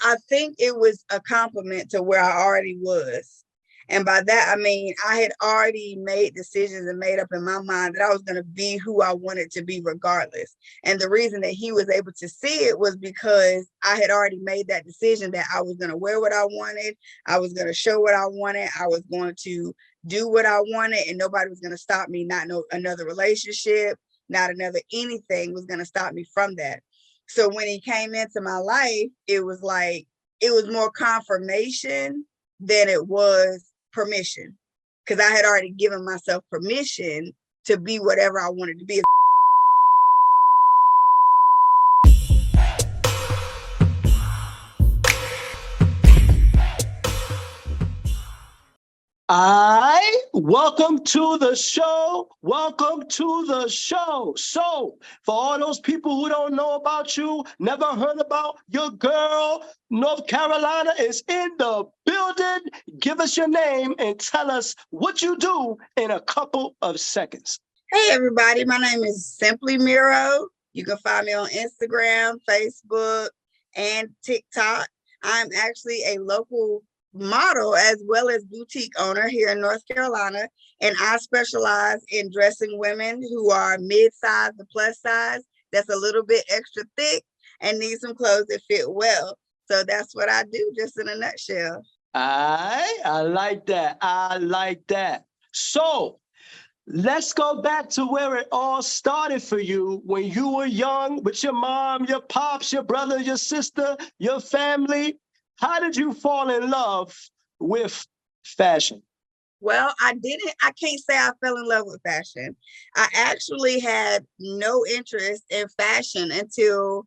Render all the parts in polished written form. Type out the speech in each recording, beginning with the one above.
I think it was a compliment to where I already was. And by that, I mean, I had already made decisions and made up in my mind that I was going to be who I wanted to be regardless. And the reason that he was able to see it was because I had already made that decision that I was going to wear what I wanted. I was going to show what I wanted. I was going to do what I wanted, and nobody was going to stop me. Not no another relationship, not another anything was going to stop me from that. So when he came into my life, it was like, it was more confirmation than it was permission, because I had already given myself permission to be whatever I wanted to be. Welcome to the show. Welcome to the show. So, for all those people who don't know about you, never heard about your girl, North Carolina is in the building. Give us your name and tell us what you do in a couple of seconds. Hey, everybody. My name is Simply Mirro. You can find me on Instagram, Facebook, and TikTok. I'm actually a local model as well as boutique owner here in North Carolina, and I specialize in dressing women who are mid-size to plus size, that's a little bit extra thick and need some clothes that fit well. So that's what I do, just in a nutshell. I like that. I like that. So let's go back to where it all started for you when you were young with your mom, your pops, your brother, your sister, your family. How did you fall in love with fashion? Well, I can't say I fell in love with fashion. I actually had no interest in fashion until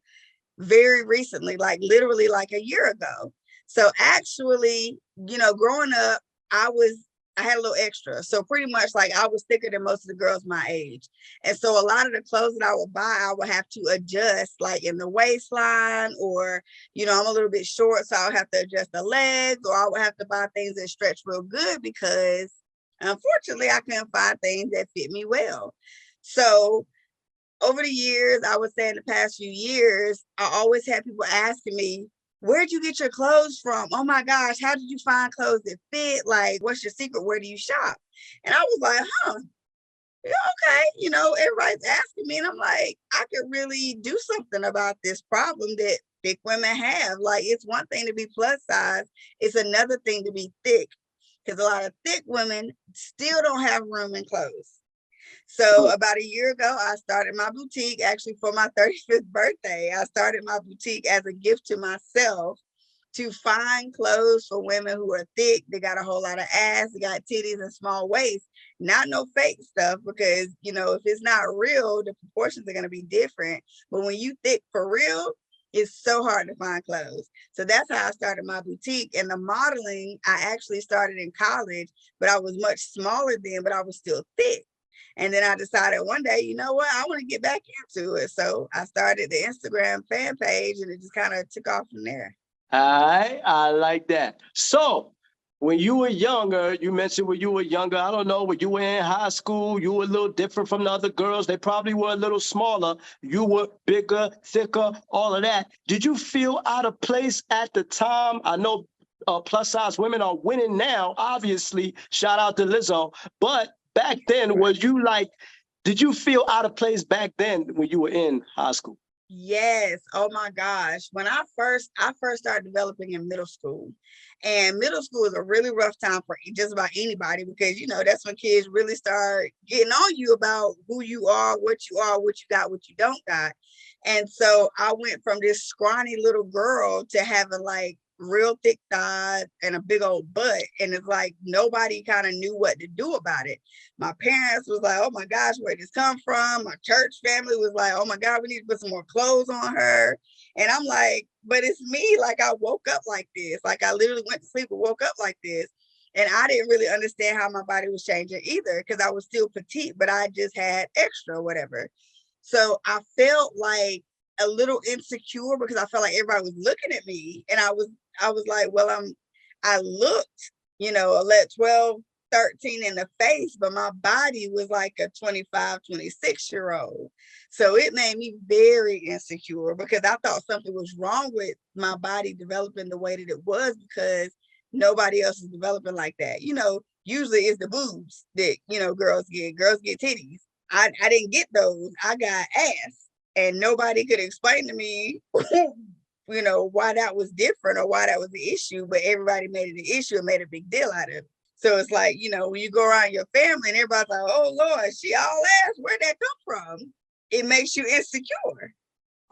very recently, like literally like a year ago. So actually, growing up, I had a little extra. So pretty much like I was thicker than most of the girls my age. And so a lot of the clothes that I would buy, I would have to adjust like in the waistline, or, I'm a little bit short, so I would have to adjust the legs, or I would have to buy things that stretch real good because unfortunately I couldn't find things that fit me well. So over the years, I would say in the past few years, I always had people asking me, where'd you get your clothes from? Oh my gosh, how did you find clothes that fit? Like, what's your secret? Where do you shop? And I was like, yeah, okay. Everybody's asking me, and I'm like, I could really do something about this problem that thick women have. Like, it's one thing to be plus size. It's another thing to be thick, because a lot of thick women still don't have room in clothes. So about a year ago, I started my boutique actually for my 35th birthday. I started my boutique as a gift to myself to find clothes for women who are thick. They got a whole lot of ass, they got titties and small waist, not no fake stuff, because, if it's not real, the proportions are going to be different. But when you thick for real, it's so hard to find clothes. So that's how I started my boutique. And the modeling, I actually started in college, but I was much smaller then, but I was still thick. And then I decided one day, you know what, I want to get back into it. So I started the Instagram fan page, and it just kind of took off from there. I like that. So when you were younger, you mentioned when you were younger, I don't know, when you were in high school, you were a little different from the other girls. They probably were a little smaller. You were bigger, thicker, all of that. Did you feel out of place at the time? I know plus size women are winning now, obviously. Shout out to Lizzo. But back then, did you feel out of place back then when you were in high school? Yes. Oh my gosh. When I first started developing in middle school, and middle school is a really rough time for just about anybody, because, that's when kids really start getting on you about who you are, what you got, what you don't got. And so I went from this scrawny little girl to having like real thick thighs and a big old butt. And it's like nobody kind of knew what to do about it. My parents was like, oh my gosh, where did this come from? My church family was like, oh my God, we need to put some more clothes on her. And I'm like, but it's me. Like, I woke up like this. Like, I literally went to sleep and woke up like this. And I didn't really understand how my body was changing either, because I was still petite, but I just had extra or whatever. So I felt like a little insecure because I felt like everybody was looking at me, and I was like, well, I looked, 12, 13 in the face, but my body was like a 25, 26-year-old. So it made me very insecure because I thought something was wrong with my body developing the way that it was because nobody else is developing like that. Usually it's the boobs that, girls get. Girls get titties. I didn't get those. I got ass. And nobody could explain to me, why that was different or why that was the issue, but everybody made it an issue and made a big deal out of it. So it's like, when you go around your family and everybody's like, oh Lord, she all ass, where'd that come from? It makes you insecure.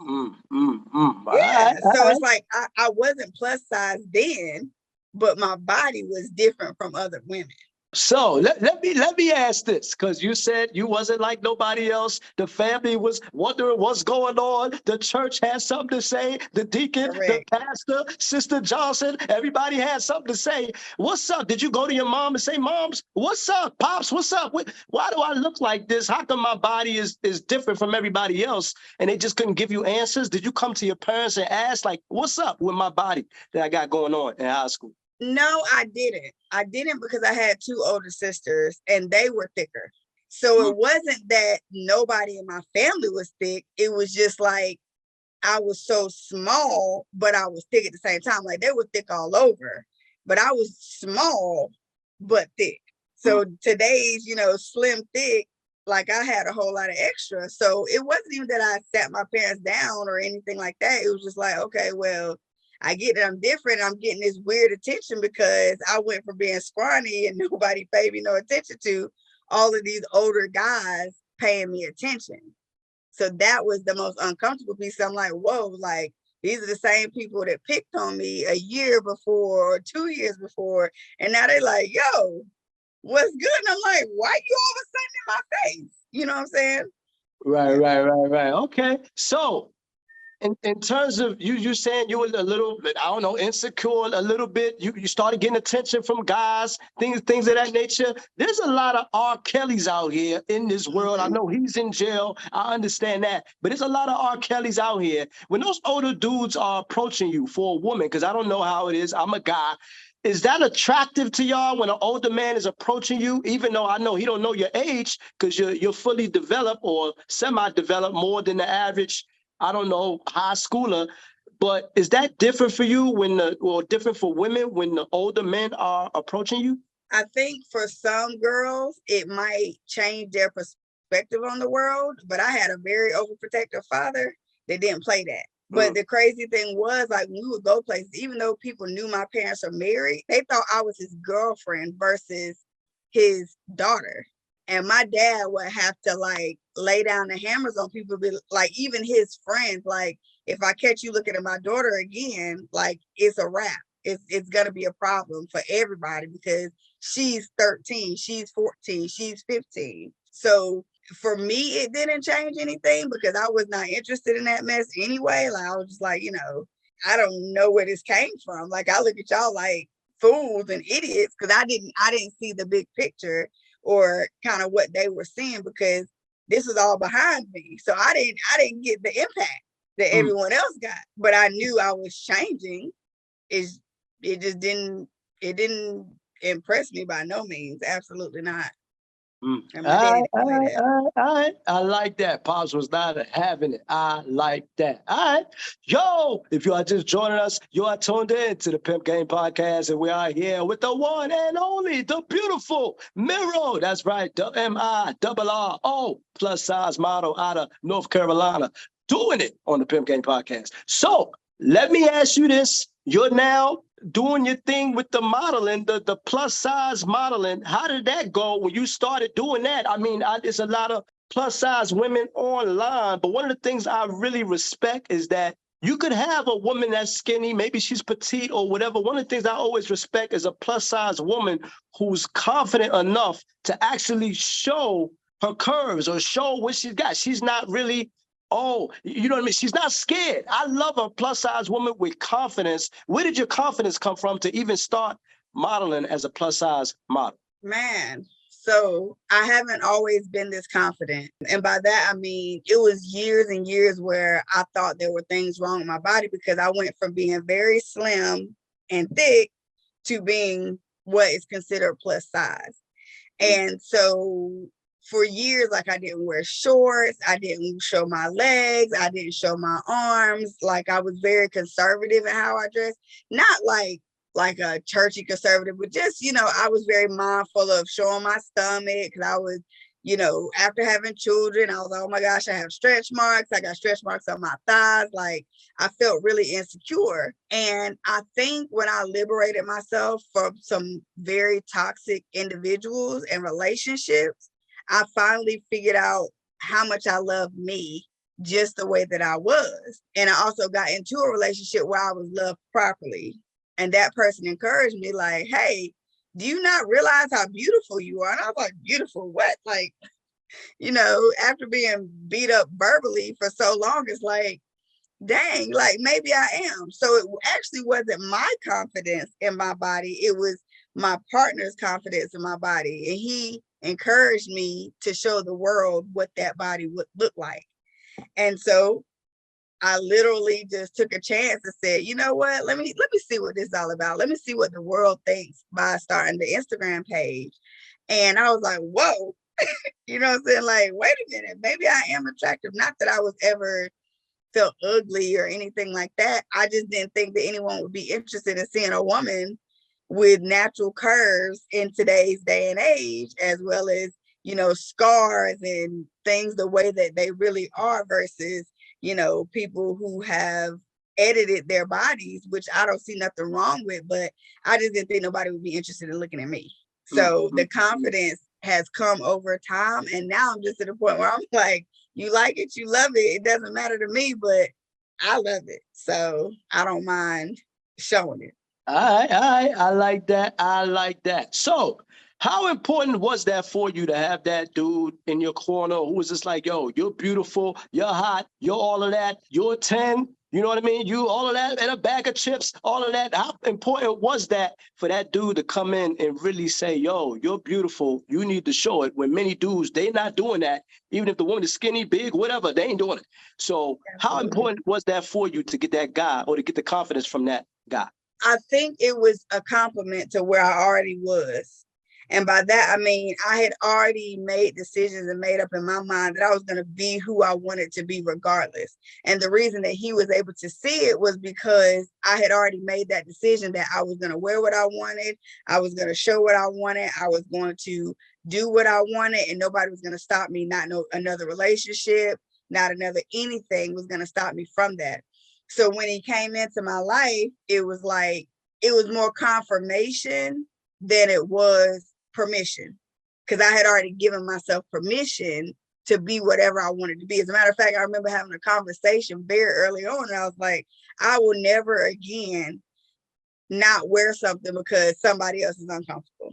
Yeah. So it's like, I wasn't plus size then, but my body was different from other women. So let me ask this, because you said you wasn't like nobody else. The family was wondering what's going on. The church had something to say. The deacon, Correct. the pastor, Sister Johnson, everybody had something to say. What's up? Did you go to your mom and say, Moms, what's up? Pops, what's up? Why do I look like this? How come my body is different from everybody else? And they just couldn't give you answers? Did you come to your parents and ask, like, what's up with my body that I got going on in high school? No, I didn't. I didn't because I had two older sisters and they were thicker. So it wasn't that nobody in my family was thick. It was just like I was so small, but I was thick at the same time. Like they were thick all over, but I was small, but thick. So today's, slim, thick, like I had a whole lot of extra. So it wasn't even that I sat my parents down or anything like that. It was just like, okay, well, I get that I'm different. I'm getting this weird attention because I went from being scrawny and nobody paid me no attention to all of these older guys paying me attention. So that was the most uncomfortable piece. I'm like, whoa, like these are the same people that picked on me a year before or 2 years before. And now they're like, yo, what's good? And I'm like, why you all of a sudden in my face? You know what I'm saying? Right. Okay. So in terms of you saying you were a little bit, I don't know, insecure a little bit. You started getting attention from guys, things of that nature. There's a lot of R. Kellys out here in this world. I know he's in jail. I understand that. But there's a lot of R. Kellys out here. When those older dudes are approaching you for a woman, because I don't know how it is, I'm a guy. Is that attractive to y'all when an older man is approaching you, even though I know he don't know your age because you're fully developed or semi-developed more than the average, I don't know, high schooler, but is that different for you or different for women when the older men are approaching you? I think for some girls, it might change their perspective on the world, but I had a very overprotective father that didn't play that. But the crazy thing was, like, when we would go places, even though people knew my parents are married, they thought I was his girlfriend versus his daughter. And my dad would have to like lay down the hammers on people, like even his friends, like if I catch you looking at my daughter again, like it's a wrap. It's gonna be a problem for everybody because she's 13, she's 14, she's 15. So for me, it didn't change anything because I was not interested in that mess anyway. Like I was just like, I don't know where this came from. Like I look at y'all like fools and idiots because I didn't see the big picture or kind of what they were seeing because this was all behind me. So I didn't get the impact that everyone else got, but I knew I was changing. It didn't impress me by no means. Absolutely not. All right. I like that. Pops was not having it. I like that. All right. Yo, if you are just joining us, you are tuned in to the Pimp Game Podcast, and we are here with the one and only, the beautiful Mirro. That's right. The MIRRO plus size model out of North Carolina, doing it on the Pimp Game Podcast. So let me ask you this. You're now doing your thing with the modeling, the plus size modeling. How did that go when you started doing that? I mean, there's a lot of plus size women online, but one of the things I really respect is that you could have a woman that's skinny, maybe she's petite or whatever. One of the things I always respect is a plus size woman who's confident enough to actually show her curves or show what she's got. She's not really, you know what I mean? She's not scared. I love a plus size woman with confidence. Where did your confidence come from to even start modeling as a plus size model? Man, so I haven't always been this confident. And by that, I mean, it was years and years where I thought there were things wrong with my body because I went from being very slim and thick to being what is considered plus size. And so for years, like I didn't wear shorts, I didn't show my legs, I didn't show my arms. Like I was very conservative in how I dressed. Not like a churchy conservative, but just, I was very mindful of showing my stomach. Because I was, after having children, I was like, oh my gosh, I have stretch marks. I got stretch marks on my thighs. Like I felt really insecure. And I think when I liberated myself from some very toxic individuals and relationships, I finally figured out how much I love me just the way that I was. And I also got into a relationship where I was loved properly. And that person encouraged me like, hey, do you not realize how beautiful you are? And I was like, beautiful what? Like, after being beat up verbally for so long, it's like, dang, like maybe I am. So it actually wasn't my confidence in my body. It was my partner's confidence in my body. And he encouraged me to show the world what that body would look like. And so I literally just took a chance and said, you know what, let me see what this is all about. Let me see what the world thinks by starting the Instagram page. And I was like, whoa, you know what I'm saying? Like, wait a minute, maybe I am attractive. Not that I was ever felt ugly or anything like that. I just didn't think that anyone would be interested in seeing a woman with natural curves in today's day and age, as well as, scars and things the way that they really are versus, people who have edited their bodies, which I don't see nothing wrong with, but I just didn't think nobody would be interested in looking at me. So the confidence has come over time. And now I'm just at a point where I'm like, you like it, you love it. It doesn't matter to me, but I love it. So I don't mind showing it. All right. I like that. I like that. So, how important was that for you to have that dude in your corner who was just like, yo, you're beautiful, you're hot, you're all of that, you're 10, you know what I mean? You all of that and a bag of chips, all of that. How important was that for that dude to come in and really say, yo, you're beautiful, you need to show it? When many dudes, they not doing that, even if the woman is skinny, big, whatever, they ain't doing it. So, how important was that for you to get that guy or to get the confidence from that guy? I think it was a compliment to where I already was. And by that, I mean, I had already made decisions and made up in my mind that I was going to be who I wanted to be regardless. And the reason that he was able to see it was because I had already made that decision that I was going to wear what I wanted. I was going to show what I wanted. I was going to do what I wanted, and nobody was going to stop me. Not no another relationship, not another anything was going to stop me from that. So when he came into my life, it was more confirmation than it was permission, because I had already given myself permission to be whatever I wanted to be. As a matter of fact, I remember having a conversation very early on, and I was like, I will never again not wear something because somebody else is uncomfortable.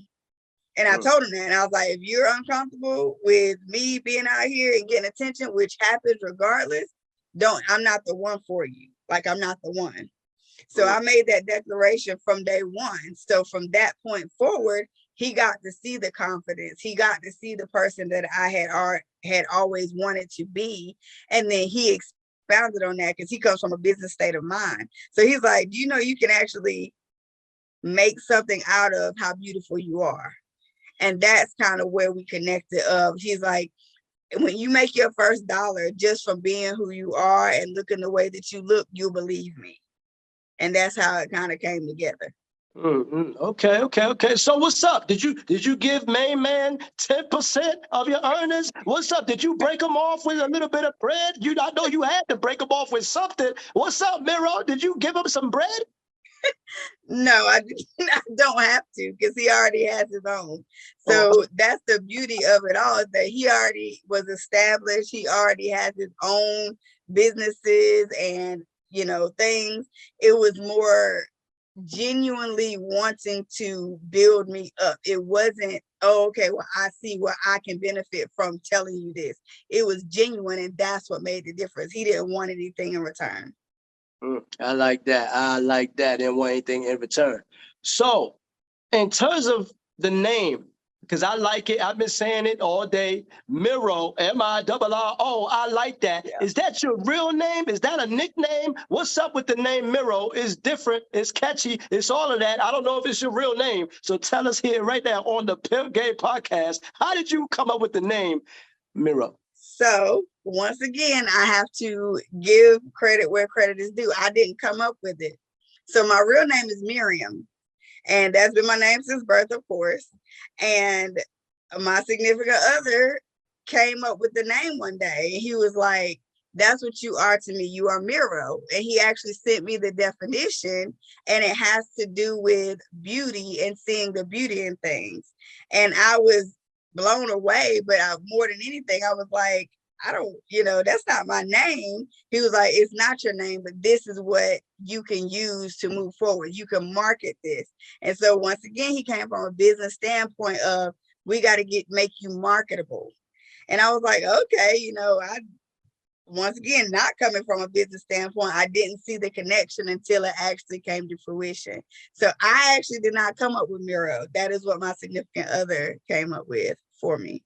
And I told him that, and I was like, if you're uncomfortable with me being out here and getting attention, which happens regardless, I'm not the one for you. Like, I'm not the one. So I made that declaration from day one. So from that point forward, he got to see the confidence. He got to see the person that I had always wanted to be. And then he expounded on that because he comes from a business state of mind. So he's like, do you know you can actually make something out of how beautiful you are? And that's kind of where we connected. He's like, when you make your first dollar just from being who you are and looking the way that you look, you'll believe me. And that's how it kind of came together. Okay. So what's up? Did you give main man 10% of your earnings? What's up? Did you break them off with a little bit of bread? I know you had to break them off with something. What's up, Mirro? Did you give him some bread? No, I don't have to, because he already has his own. So that's the beauty of it all, is that he already was established. He already has his own businesses and, things. It was more genuinely wanting to build me up. It wasn't, oh, okay, well, I see where I can benefit from telling you this. It was genuine, and that's what made the difference. He didn't want anything in return. I like that. Didn't want anything in return. So, in terms of the name, because I like it. I've been saying it all day. Mirro, Mirro. I like that. Yeah. Is that your real name? Is that a nickname? What's up with the name Mirro? It's different. It's catchy. It's all of that. I don't know if it's your real name. So tell us here right now on the Pimp Game Podcast, how did you come up with the name Mirro? So once again, I have to give credit where credit is due. I didn't come up with it. So my real name is Miriam. And that's been my name since birth, of course. And my significant other came up with the name one day. And he was like, that's what you are to me. You are Mirro. And he actually sent me the definition. And it has to do with beauty and seeing the beauty in things. And I was blown away. But more than anything, I was like, I don't, that's not my name. He was like, it's not your name, but this is what you can use to move forward. You can market this. And so once again, he came from a business standpoint of, we got to make you marketable. And I was like, okay, once again, not coming from a business standpoint, I didn't see the connection until it actually came to fruition. So I actually did not come up with Mirro. That is what my significant other came up with for me.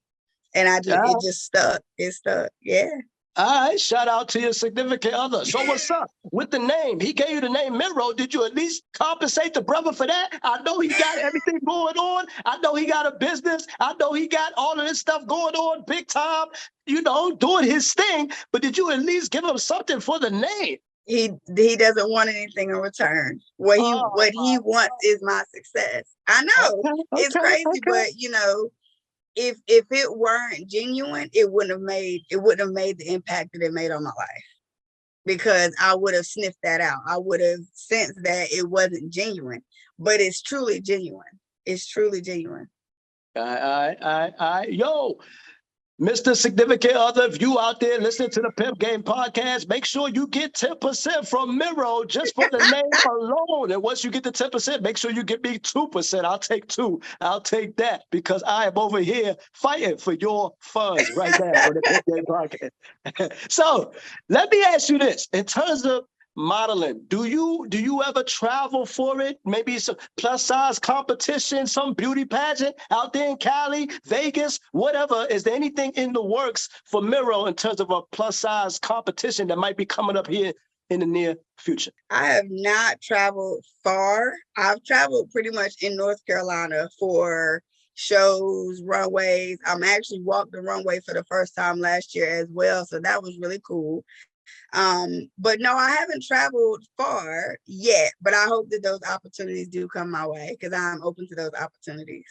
And it just stuck. It stuck. Yeah. All right. Shout out to your significant other. So what's up with the name? He gave you the name Mirro. Did you at least compensate the brother for that? I know he got everything going on. I know he got a business. I know he got all of this stuff going on big time, doing his thing. But did you at least give him something for the name? He doesn't want anything in return. What he wants is my success. I know it's crazy, but if it weren't genuine, it wouldn't have made the impact that it made on my life, because I would have sniffed that out. I would have sensed that it wasn't genuine, but it's truly genuine. It's truly genuine. Yo, Mr. Significant Other, if you out there listening to the Pimp Game Podcast, make sure you get 10% from Mirro just for the name alone. And once you get the 10%, make sure you give me 2%. I'll take 2. I'll take that, because I am over here fighting for your funds right now on the Pimp Game Podcast. So let me ask you this. In terms of modeling, do you ever travel for it? Maybe some plus size competition, some beauty pageant out there in Cali, Vegas, whatever. Is there anything in the works for Mirro in terms of a plus size competition that might be coming up here in the near future? I have not traveled far. I've traveled pretty much in North Carolina for shows, runways. I'm actually walked the runway for the first time last year as well. So that was really cool. But no, I haven't traveled far yet, but I hope that those opportunities do come my way, because I'm open to those opportunities.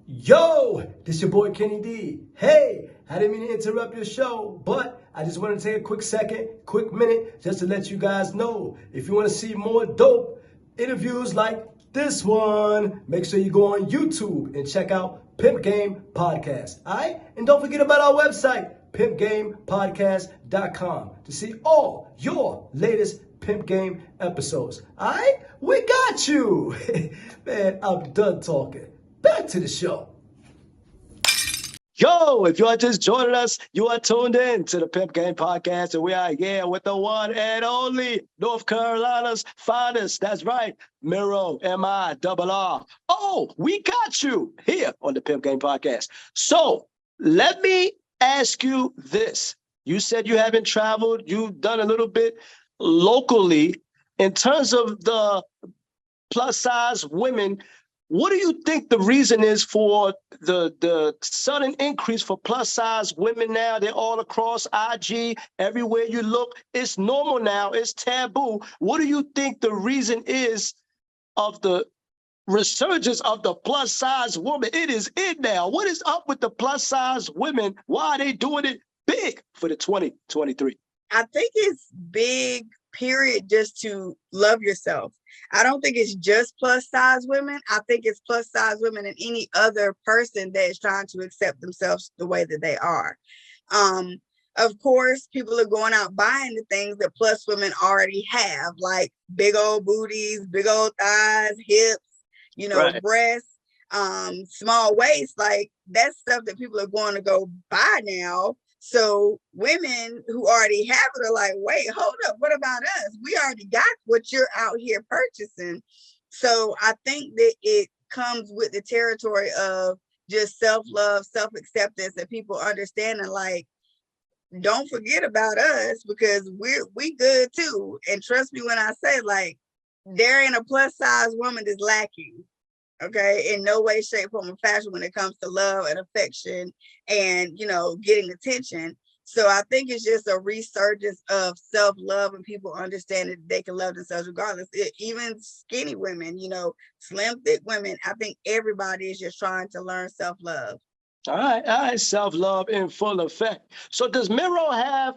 Yo, this your boy Kenny D. Hey, I didn't mean to interrupt your show, but I just want to take a quick minute just to let you guys know, if you want to see more dope interviews like this one, make sure you go on YouTube and check out Pimp Game Podcast. All right? And don't forget about our website, pimpgamepodcast.com, to see all your latest Pimp Game episodes. All right? We got you. Man, I'm done talking. Back to the show. Yo, if you are just joining us, you are tuned in to the Pimp Game Podcast, and we are here with the one and only North Carolina's finest. That's right, Mirro, Mirro. Oh, we got you here on the Pimp Game Podcast. So let me ask you this. You said you haven't traveled. You've done a little bit locally. In terms of the plus size women, what do you think the reason is for the sudden increase for plus size women now? They're all across IG, everywhere you look. It's normal now. It's taboo. What do you think the reason is of the resurgence of the plus size woman? It is in now. What is up with the plus size women? Why are they doing it big for the 2023? I think it's big, period, just to love yourself. I don't think it's just plus size women. I think it's plus size women and any other person that is trying to accept themselves the way that they are. Of course, people are going out buying the things that plus women already have, like big old booties, big old thighs, hips, right, breasts, small waist. Like, that's stuff that people are going to go buy now. So women who already have it are like, wait, hold up, what about us? We already got what you're out here purchasing. So I think that it comes with the territory of just self-love, self-acceptance, and people understanding like, don't forget about us because we good too. And trust me when I say like, there ain't a plus size woman that's lacking. Okay, in no way, shape, form, or fashion when it comes to love and affection and, you know, getting attention. So I think it's just a resurgence of self-love and people understanding that they can love themselves regardless. Even skinny women, you know, slim, thick women, I think everybody is just trying to learn self-love. All right, self-love in full effect. So does Mirro have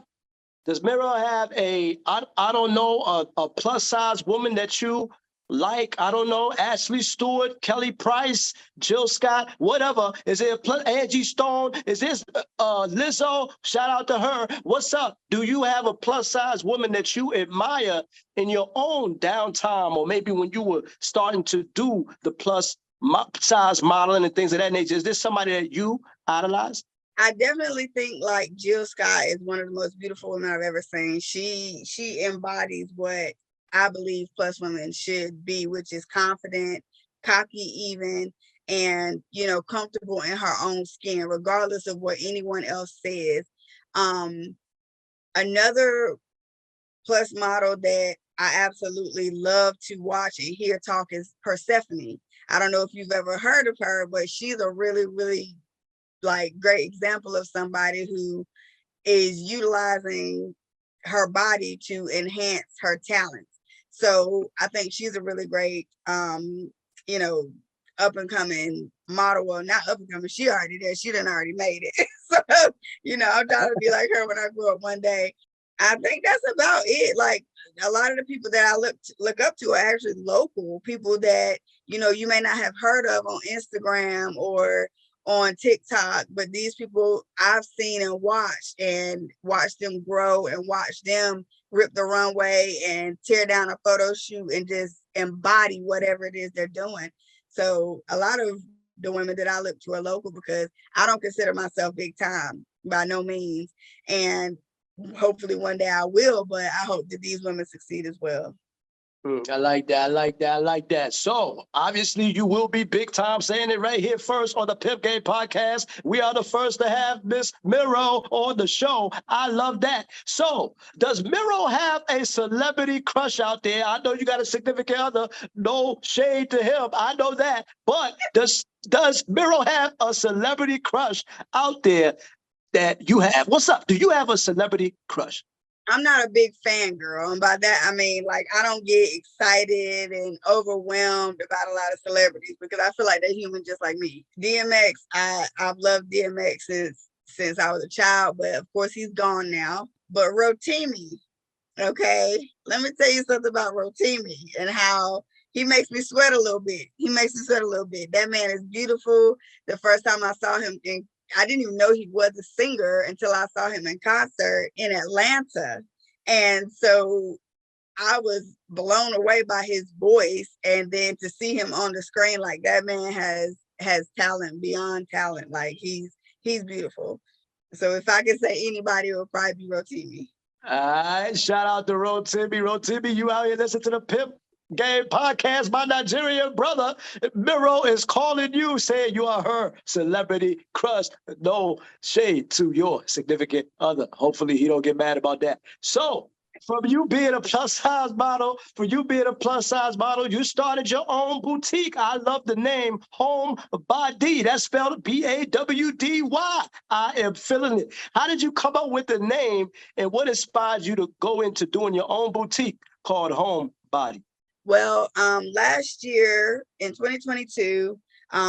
I don't know, a plus size woman that you like? I don't know, Ashley Stewart, Kelly Price, Jill Scott, whatever. Is it a plus, Angie Stone? Is this Lizzo? Shout out to her. What's up? Do you have a plus size woman that you admire in your own downtime, or maybe when you were starting to do the plus size modeling and things of that nature? Is this somebody that you idolize? I definitely think like Jill Scott is one of the most beautiful women I've ever seen. She embodies what I believe plus women should be, which is confident, cocky even, and, you know, comfortable in her own skin, regardless of what anyone else says. Another plus model that I absolutely love to watch and hear talk is Persephone. I don't know if you've ever heard of her, but she's a really, really like great example of somebody who is utilizing her body to enhance her talents. So I think she's a really great, you know, up and coming model. Well, not up and coming, she already there. She done already made it. So, you know, I'm trying to be like her when I grow up one day. I think that's about it. Like a lot of the people that I look up to are actually local people that, you know, you may not have heard of on Instagram or on TikTok, but these people I've seen and watched them grow and watch them rip the runway and tear down a photo shoot and just embody whatever it is they're doing. So a lot of the women that I look to are local because I don't consider myself big time by no means. And hopefully one day I will, but I hope that these women succeed as well. I like that. So obviously you will be big time, saying it right here first on the Pimp Game Podcast. We are the first to have Miss Mirro on the show. I love that. So does Mirro have a celebrity crush out there? I know you got a significant other. No shade to him. I know that. But does Mirro have a celebrity crush out there that you have? What's up? Do you have a celebrity crush? I'm not a big fan girl. And by that, I mean, like, I don't get excited and overwhelmed about a lot of celebrities because I feel like they're human just like me. DMX, I've loved DMX since I was a child, but of course he's gone now. But Rotimi, okay, let me tell you something about Rotimi and how he makes me sweat a little bit. That man is beautiful. The first time I saw him I didn't even know he was a singer until I saw him in concert in Atlanta. And so I was blown away by his voice. And then to see him on the screen, like that man has talent beyond talent. Like he's beautiful. So if I could say anybody, it would probably be Rotimi. All right, shout out to Rotimi. Rotimi, you out here listening to the Pimp Game Podcast. My Nigerian brother Mirro is calling you, saying you are her celebrity crush. No shade to your significant other. Hopefully he don't get mad about that. So from you being a plus size model, you started your own boutique. I love the name Homebody. That's spelled Bawdy. I am feeling it. How did you come up with the name, and what inspired you to go into doing your own boutique called Homebody? Well, last year in 2022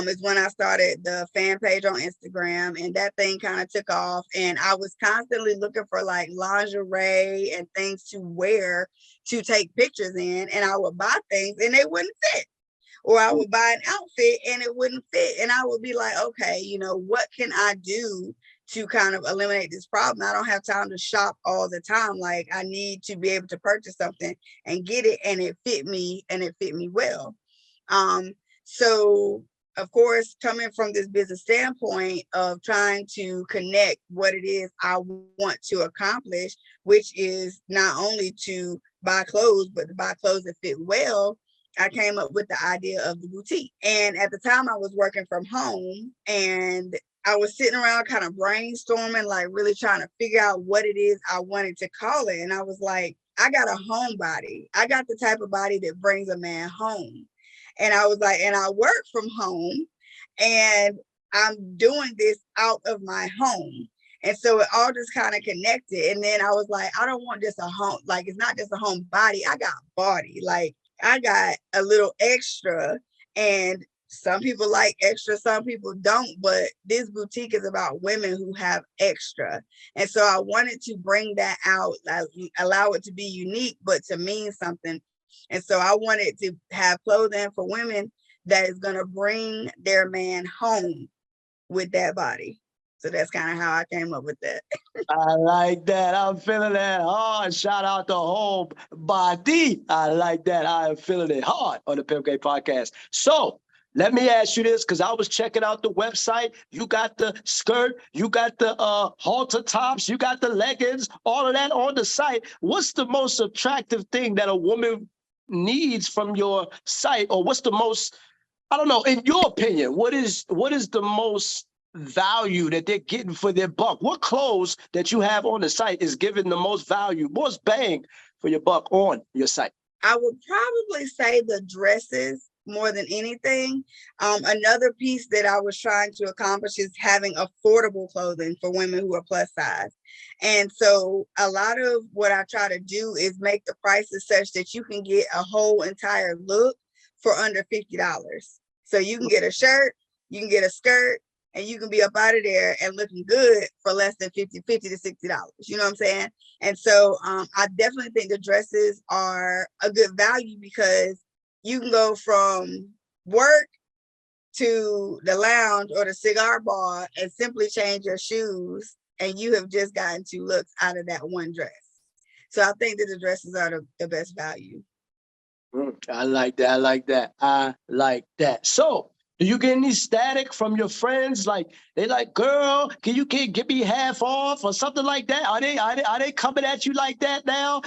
is when I started the fan page on Instagram, and that thing kind of took off. And I was constantly looking for like lingerie and things to wear to take pictures in, and I would buy things and they wouldn't fit. Or I would buy an outfit and it wouldn't fit. And I would be like, okay, you know, what can I do to kind of eliminate this problem? I don't have time to shop all the time. Like I need to be able to purchase something and get it and it fit me well. So of course, coming from this business standpoint of trying to connect what it is I want to accomplish, which is not only to buy clothes, but to buy clothes that fit well, I came up with the idea of the boutique. And at the time I was working from home, and I was sitting around kind of brainstorming, like really trying to figure out what it is I wanted to call it. And I was like, I got a homebody. I got the type of body that brings a man home. And I was like, and I work from home, and I'm doing this out of my home. And so it all just kind of connected. And then I was like, I don't want just a home, like it's not just a home body. I got body. Like I got a little extra, and some people like extra, some people don't, but this boutique is about women who have extra. And so I wanted to bring that out, allow it to be unique, but to mean something. And so I wanted to have clothing for women that is going to bring their man home with that body. So that's kind of how I came up with that. I like that. I'm feeling that hard. Shout out to Homebody. I like that. I am feeling it hard on the Pimp Game Podcast. So let me ask you this, because I was checking out the website. You got the skirt, you got the halter tops, you got the leggings, all of that on the site. What's the most attractive thing that a woman needs from your site? Or what's the most, I don't know, in your opinion, what is the most value that they're getting for their buck? What clothes that you have on the site is giving the most value, most bang for your buck on your site? I would probably say the dresses more than anything. Another piece that I was trying to accomplish is having affordable clothing for women who are plus size. And so a lot of what I try to do is make the prices such that you can get a whole entire look for under $50. So you can get a shirt, you can get a skirt, and you can be up out of there and looking good for less than $50 to $60. You know what I'm saying? And so I definitely think the dresses are a good value, because you can go from work to the lounge or the cigar bar and simply change your shoes, and you have just gotten 2 looks out of that one dress. So I think that the dresses are the best value. I like that. I like that. I like that. So do you get any static from your friends? Like they like, girl, can you give me half off or something like that? Are they coming at you like that now?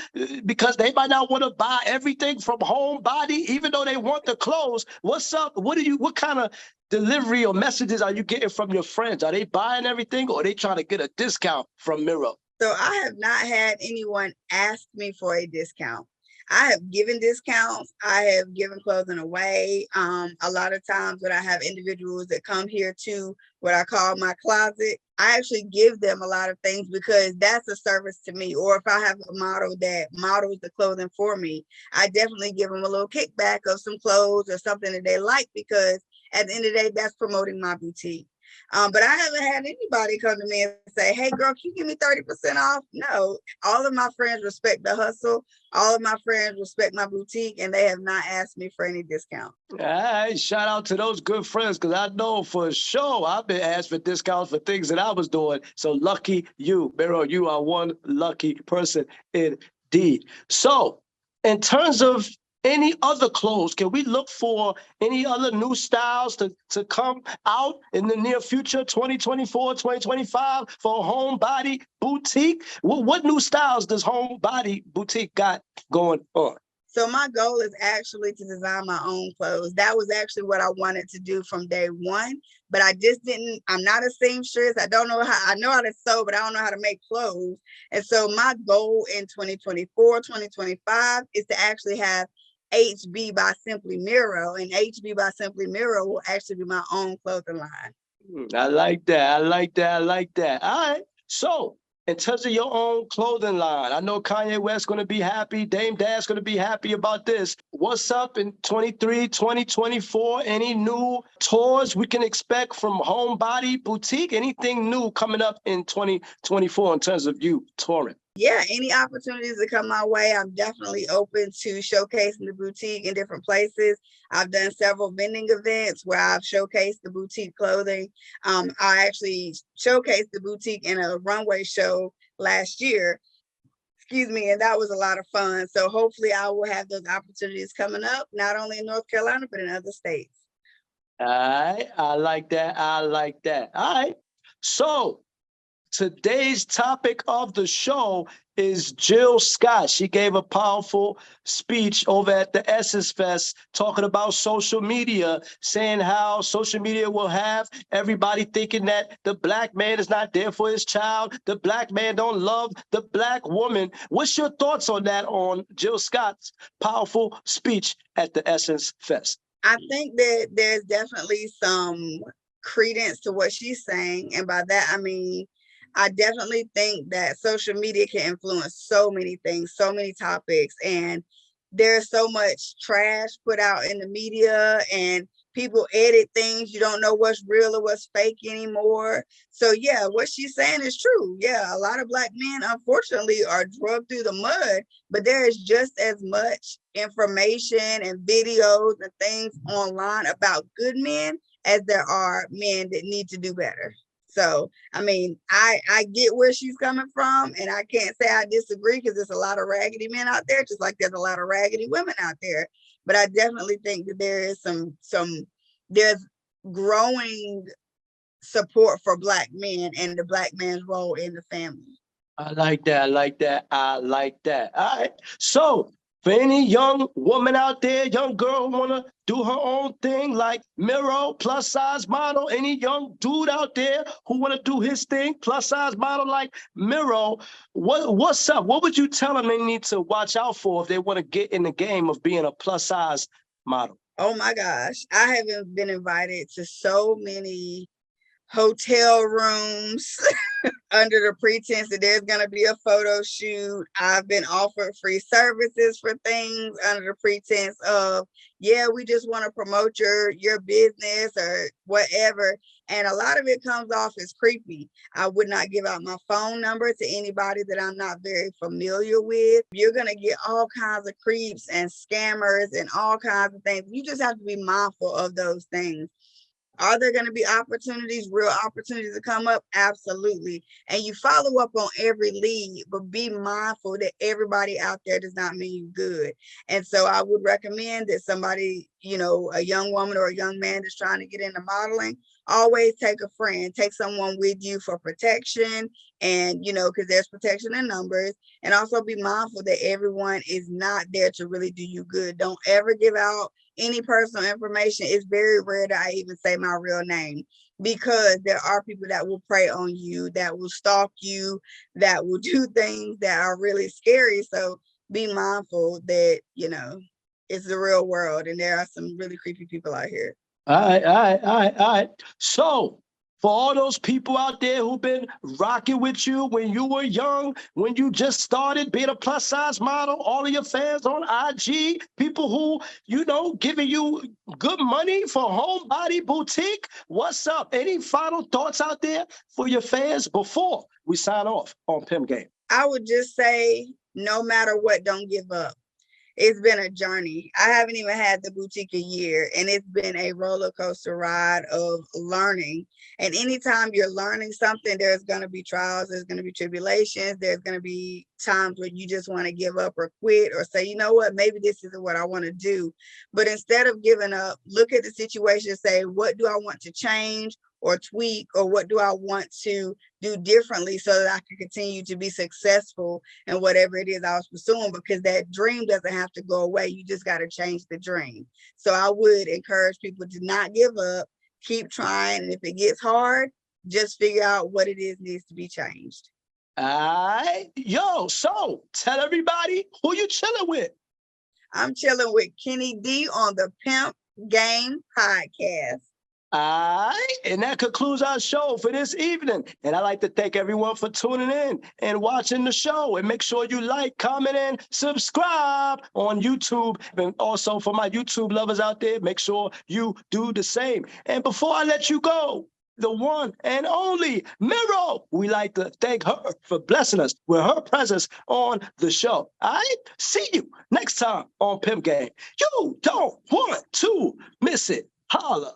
Because they might not want to buy everything from Homebody, even though they want the clothes. What's up? What kind of delivery or messages are you getting from your friends? Are they buying everything, or are they trying to get a discount from Mirro? So I have not had anyone ask me for a discount. I have given discounts. I have given clothing away. A lot of times when I have individuals that come here to what I call my closet, I actually give them a lot of things, because that's a service to me. Or if I have a model that models the clothing for me, I definitely give them a little kickback of some clothes or something that they like, because at the end of the day, that's promoting my boutique. But I haven't had anybody come to me and say, hey, girl, can you give me 30% off? No, all of my friends respect the hustle. All of my friends respect my boutique, and they have not asked me for any discount. All right, shout out to those good friends, because I know for sure I've been asked for discounts for things that I was doing. So lucky you, Mirro, you are one lucky person indeed. So in terms of any other clothes, can we look for any other new styles to come out in the near future, 2024, 2025, for Homebody Boutique? What new styles does Homebody Boutique got going on? So my goal is actually to design my own clothes. That was actually what I wanted to do from day one, but I just didn't. I'm not a seamstress. I know how to sew, but I don't know how to make clothes. And so my goal in 2024, 2025 is to actually have HB by Simply Mirro, and HB by Simply Mirro will actually be my own clothing line. I like that. I like that. I like that. All right. So in terms of your own clothing line, I know Kanye West going to be happy. Dame Dash going to be happy about this. What's up in 23, 2024? Any new tours we can expect from Homebody Boutique? Anything new coming up in 2024 in terms of you touring? Yeah, any opportunities that come my way, I'm definitely open to showcasing the boutique in different places. I've done several vending events where I've showcased the boutique clothing. I actually showcased the boutique in a runway show last year. And that was a lot of fun. So hopefully I will have those opportunities coming up, not only in North Carolina, but in other states. All right, I like that. I like that. All right. So today's topic of the show is Jill Scott. She gave a powerful speech over at the Essence Fest talking about social media, saying how social media will have everybody thinking that the black man is not there for his child, the black man don't love the black woman. What's your thoughts on that, on Jill Scott's powerful speech at the Essence Fest? I think that there's definitely some credence to what she's saying. And by that, I mean, I definitely think that social media can influence so many things, so many topics. And there's so much trash put out in the media, and people edit things. You don't know what's real or what's fake anymore. So yeah, what she's saying is true. Yeah, a lot of black men, unfortunately, are drugged through the mud, but there is just as much information and videos and things online about good men as there are men that need to do better. So, I mean, I get where she's coming from, and I can't say I disagree, because there's a lot of raggedy men out there, just like there's a lot of raggedy women out there. But I definitely think that there is there's growing support for black men and the black man's role in the family. I like that. I like that. I like that. All right. So, for any young woman out there, young girl who want to do her own thing like Mirro, plus size model, any young dude out there who want to do his thing, plus size model like Mirro, what's up? What would you tell them they need to watch out for if they want to get in the game of being a plus size model? Oh my gosh. I have been invited to so many hotel rooms under the pretense that there's going to be a photo shoot. I've been offered free services for things under the pretense of, yeah, we just want to promote your business or whatever. And a lot of it comes off as creepy. I would not give out my phone number to anybody that I'm not very familiar with. You're going to get all kinds of creeps and scammers and all kinds of things. You just have to be mindful of those things. Are there going to be opportunities, real opportunities to come up? Absolutely. And you follow up on every lead, but be mindful that everybody out there does not mean you good. And so I would recommend that somebody, a young woman or a young man that's trying to get into modeling, always take a friend, take someone with you for protection. And, because there's protection in numbers. And also be mindful that everyone is not there to really do you good. Don't ever give out any personal information. It's very rare that I even say my real name, because there are people that will prey on you, that will stalk you, that will do things that are really scary. So be mindful that, it's the real world, and there are some really creepy people out here. All right. So, for all those people out there who've been rocking with you when you were young, when you just started being a plus size model, all of your fans on IG, people who, giving you good money for Homebody Boutique, what's up? Any final thoughts out there for your fans before we sign off on Pimp Game? I would just say, no matter what, don't give up. It's been a journey. I haven't even had the boutique a year, and it's been a roller coaster ride of learning. And anytime you're learning something, there's going to be trials, there's going to be tribulations, there's going to be times where you just want to give up or quit or say, you know what, maybe this isn't what I want to do. But instead of giving up, look at the situation and say, what do I want to change or tweak, or what do I want to do differently so that I can continue to be successful in whatever it is I was pursuing, because that dream doesn't have to go away. You just got to change the dream. So I would encourage people to not give up, keep trying. And if it gets hard, just figure out what it is needs to be changed. All right. Yo, so tell everybody who you chilling with. I'm chilling with Kenny D on the Pimp Game Podcast. All right, and that concludes our show for this evening. And I'd like to thank everyone for tuning in and watching the show. And make sure you like, comment, and subscribe on YouTube. And also for my YouTube lovers out there, make sure you do the same. And before I let you go, the one and only Mirro, we like to thank her for blessing us with her presence on the show. All right, see you next time on Pimp Game. You don't want to miss it. Holla.